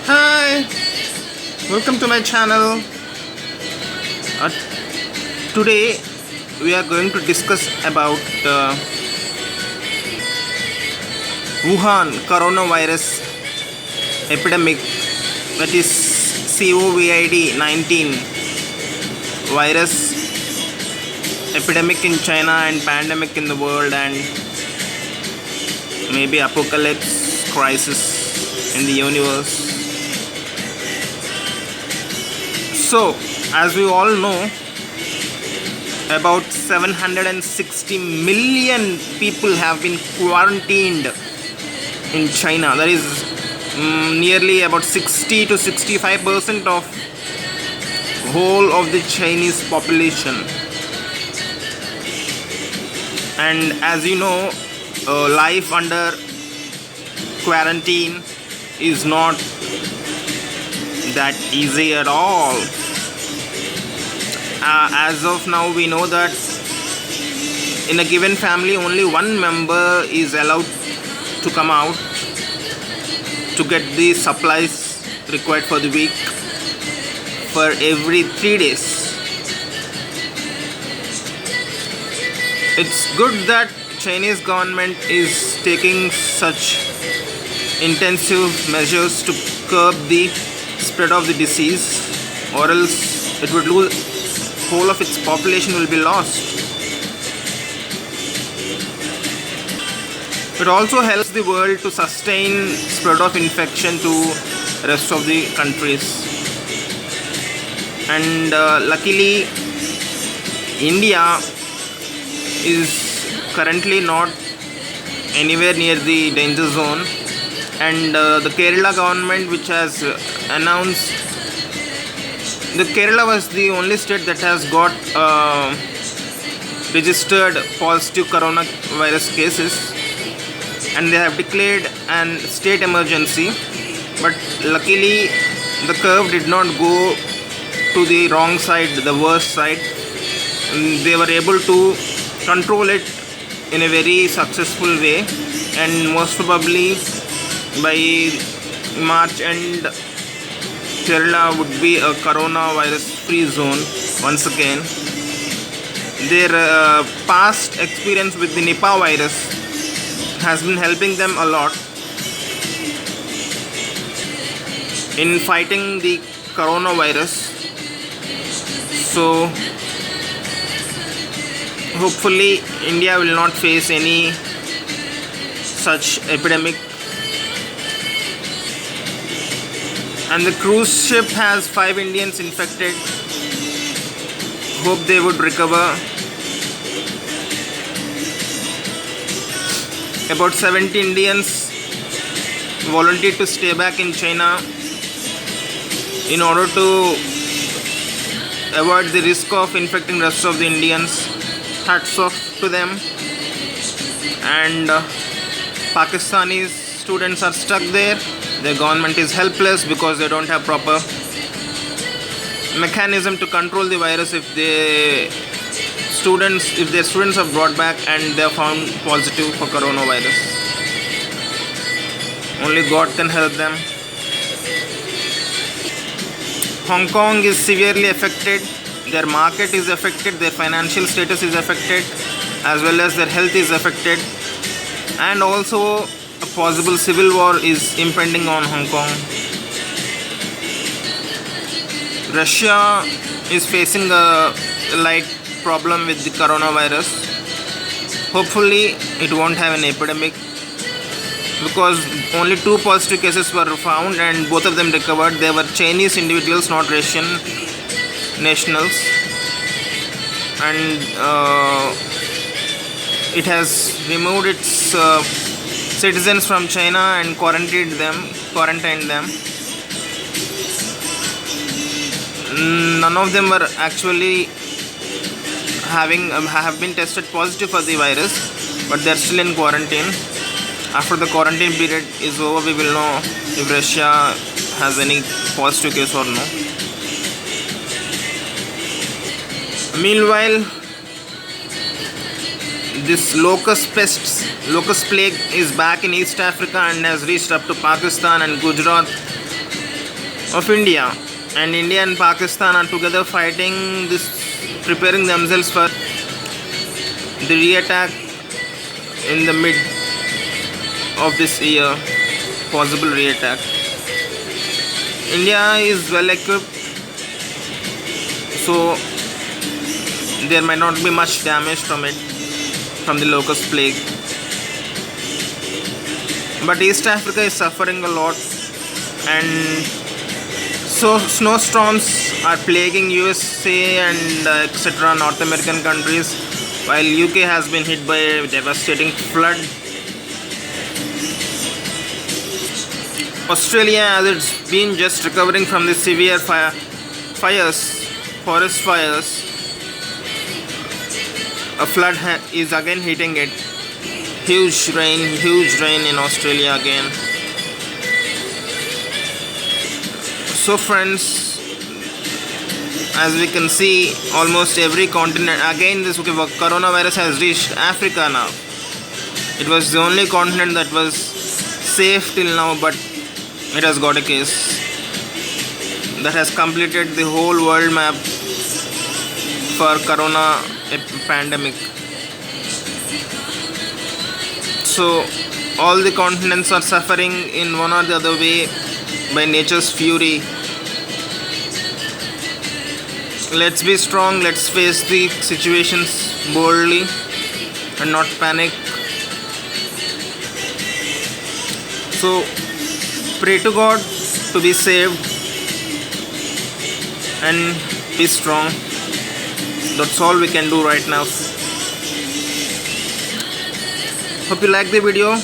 Hi, welcome to my channel. Uh, Today we are going to discuss about Wuhan coronavirus epidemic, that is COVID-19 virus epidemic in China and pandemic in the world, and maybe apocalypse crisis in the universe. So, as we all know, about 760 million people have been quarantined in China. That is nearly about 60 to 65% of whole of the Chinese population. And as you know, life under quarantine is not that easy at all. As of now, we know that in a given family, only one member is allowed to come out to get the supplies required for the week for every 3 days. It's good that Chinese government is taking such intensive measures to curb the spread of the disease, or else it would lose, whole of its population will be lost. It also helps the world to sustain spread of infection to rest of the countries. And luckily, India is currently not anywhere near the danger zone, and the Kerala government, which has announced, the Kerala was the only state that has got registered positive coronavirus cases, and they have declared an state emergency. But luckily, the curve did not go to the wrong side, the worst side. They were able to control it in a very successful way, and most probably by March end, Kerala would be a coronavirus free zone once again. Their past experience with the Nipah virus has been helping them a lot in fighting the coronavirus. So hopefully India will not face any such epidemic. And the cruise ship has 5 Indians infected. Hope they would recover. About 70 Indians volunteered to stay back in China in order to avoid the risk of infecting the rest of the Indians. Hats off to them. And Pakistani students are stuck there. Their government is helpless because they don't have proper mechanism to control the virus if their students are brought back and they are found positive for coronavirus. Only God can help them. Hong Kong is severely affected. Their market is affected, their financial status is affected, as well as their health is affected, and also a possible civil war is impending on Hong Kong. Russia is facing a light problem with the coronavirus. Hopefully it won't have an epidemic, because only 2 positive cases were found and both of them recovered. They were Chinese individuals, not Russian nationals, and it has removed its citizens from China and quarantined them. None of them were actually have been tested positive for the virus, but they're still in quarantine. After the quarantine period is over, we will know if Russia has any positive case or no. Meanwhile, This locust plague is back in East Africa and has reached up to Pakistan and Gujarat of India. And India and Pakistan are together fighting this, preparing themselves for the re-attack in the mid of this year, possible re-attack. India is well equipped, so there might not be much damage from the locust plague. But East Africa is suffering a lot, and so snowstorms are plaguing USA and etc. North American countries, while UK has been hit by a devastating flood. Australia, as it's been just recovering from the severe forest fires, a flood is again hitting it. Huge rain in Australia again. So friends, as we can see, almost every continent, again this coronavirus has reached Africa now. It was the only continent that was safe till now, but it has got a case that has completed the whole world map for corona pandemic. So all the continents are suffering in one or the other way by nature's fury. Let's be strong, let's face the situations boldly and not panic. So pray to God to be saved and be strong. That's all we can do right now. Hope you like the video,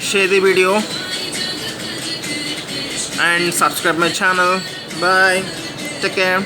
share the video and subscribe my channel. Bye, take care.